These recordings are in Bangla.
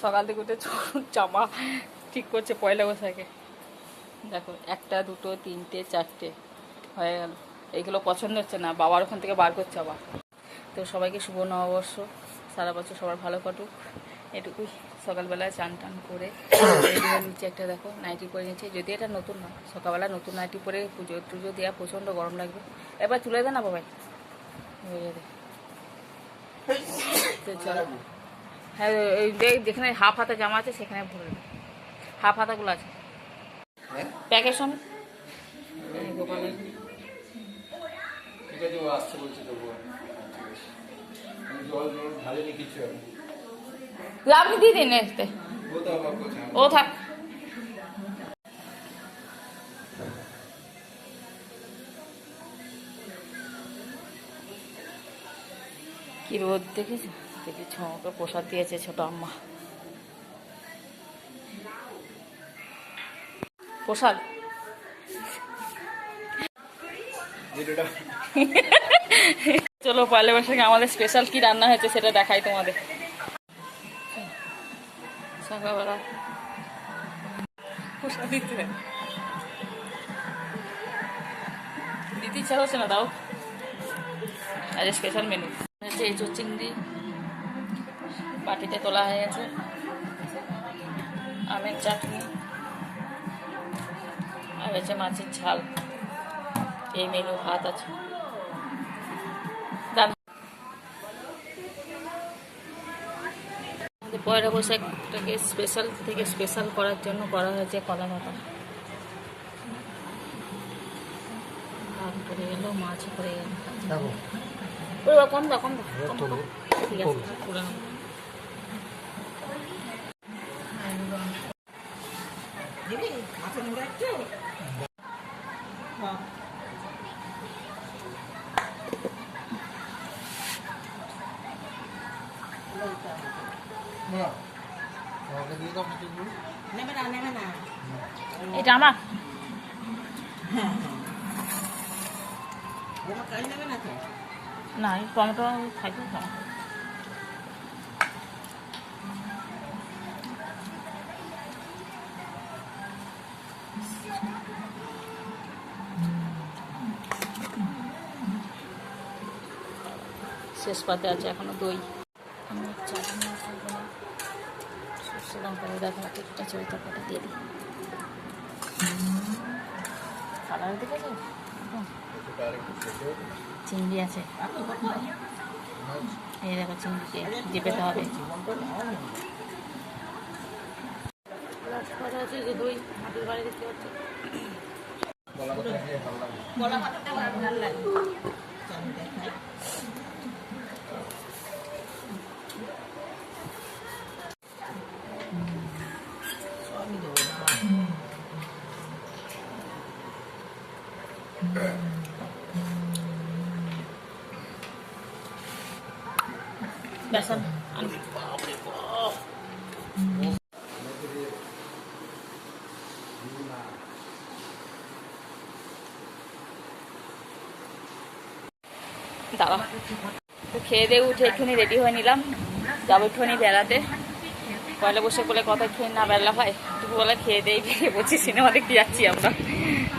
সকাল থেকে উঠে জামা ঠিক করছে পয়লা বৈশাখে। দেখো 1টা 2টো 3টে 4টে হয়ে গেল। এইগুলো পছন্দ হচ্ছে না, বাবার ওখান থেকে বার করছে আবার। তো সবাইকে শুভ নববর্ষ, সারা বছর সবার ভালো কাটুক, এটুকুই। সকালবেলায় চান টান করে রেডি হয়ে নিচ্ছে, একটা দেখো নাইটি পরে নিচ্ছে, যদি এটা নতুন না, সকালবেলা নতুন নাইটি পরে পুজো টুজো দেওয়া প্রচণ্ড গরম লাগবে। এবার তুলে দে না বাবাই, হয়ে যাবে। তো চলো, হ্যাঁ ওই যেখানে হাফ হাতা জামা আছে সেখানে ভরে দেবে, হাফ হাতাগুলো আছে প্যাকের সঙ্গে। গোপালের আপনি দিয়ে দিন এসতে, ও থাক। কি রোদ দেখেছো, দেখি ছকে প্রসাদ দিয়েছে ছোট আম্মা, প্রসাদ। চলো পয়লা বৈশাখে আমাদের স্পেশাল কি রান্না হয়েছে সেটা দেখাই তোমাদের। সকালবেলা প্রসাদ দিতে দিতে ইচ্ছা হচ্ছে না, দাও। আজ স্পেশাল মেনু হচ্ছে এঁচোড় চিংড়ি, বাটিতে তোলা হয়ে গেছে, আমের চাটনি, আর হচ্ছে মাছের ঝাল। এই মেনু, ভাত আছে। পয়লা বৈশাখটাকে স্পেশাল থেকে স্পেশাল করার জন্য করা হয়েছে কলা পাতা। ভাত করে এলো, মাছ করে এলো, কম দাও কম দাও, ঠিক আছে পুরো এটা আমার না, টমেটো খাই তো টমেটো। শেষ পাতে আছে এখনো দই। আমি চাটনি খাবো না, সরষে লঙ্কা দেখো একটা চড়ি তরকাটা দিয়ে দিই। কালার দেখেছো, চিংড়ি আছে, এই দেখো চিংড়িকে চেপেতে হবে। আছে যে দই হাতের বাড়ি দেখতে পাচ্ছি, বেসন দাঁড়া। তো খেয়ে দিয়ে উঠে এখানে রেডি হয়ে নিলাম, যাবো একটুখানি বেড়াতে। পয়লা বসে বলে কথা খেয়ে না বেলা হয়, দুপুরবেলা খেয়ে দিয়ে বেরিয়ে বলছি সিনেমা দেখতে যাচ্ছি। আমরা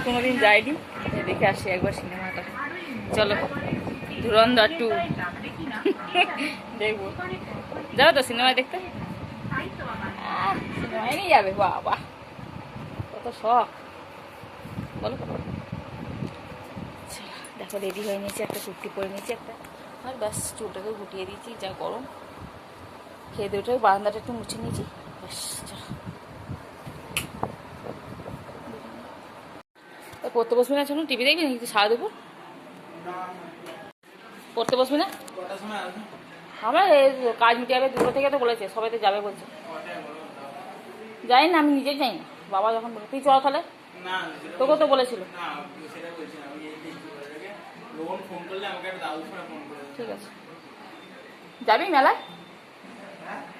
কোনোদিন যাইনি, দেখে আসি একবার সিনেমাটা। চলো ধুরন্ধর 2 দেখবো, যাবো তো সিনেমায় দেখতে, সিনেমায় নিয়ে যাবে, বাবা কত শখ বলো। দেখো রেডি হয়ে নিয়েছি, একটা কুর্তি পরে নিয়েছি একটা, আর ব্যাস চুলটাকে গুটিয়ে দিয়েছি, যা গরম। খেয়ে দিয়ে উঠে বারান্দাটা একটু মুছে নিয়েছি, ব্যাস চলো। পড়তে বসবি না? চলুন টিভি দেখবি নাকি সারা দুপুর? পড়তে বসবি না? আমার কাজ মিটে যাবে 2টো থেকে, তো বলেছে সবাই তো যাবে বলছে। যাই না, আমি নিজে যাই না, বাবা যখন বলে। তুই চল তাহলে, তোকে তো বলেছিল। ঠিক আছে, যাবি মেলায়?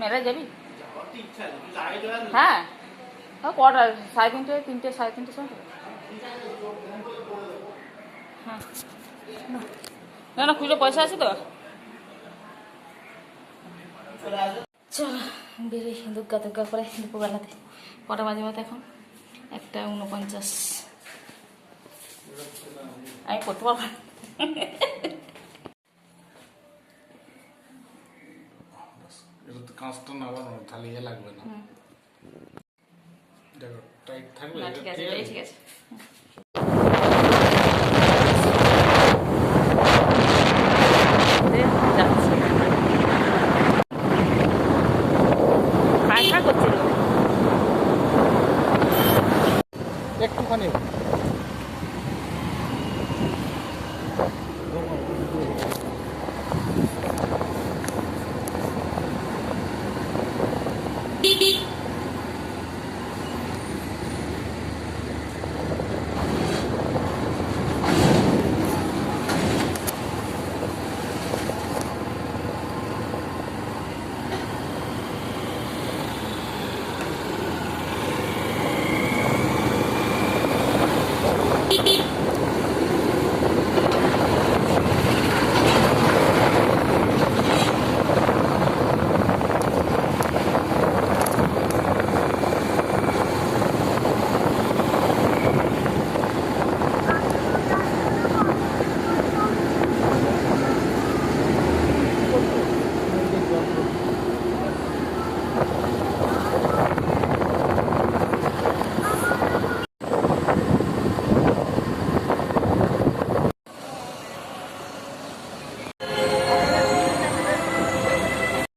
মেলায় যাবি? হ্যাঁ কটা? 3:30, 3টে 3:30 সময়। হ্যাঁ না না, খুচরো পয়সা আছে তো। চলো বেরিয়ে দুগ্গা দুগ্গা করে দুপুরবেলাতে। কটা বাজে মতো এখন? 1:49। আমি করতে পারবো না। কাঁচটা না বানানো তাহলে ইয়ে লাগবে না, দেখো টাইট থাকবে। ঠিক আছে, ঠিক আছে। একটুখানি Beep beep.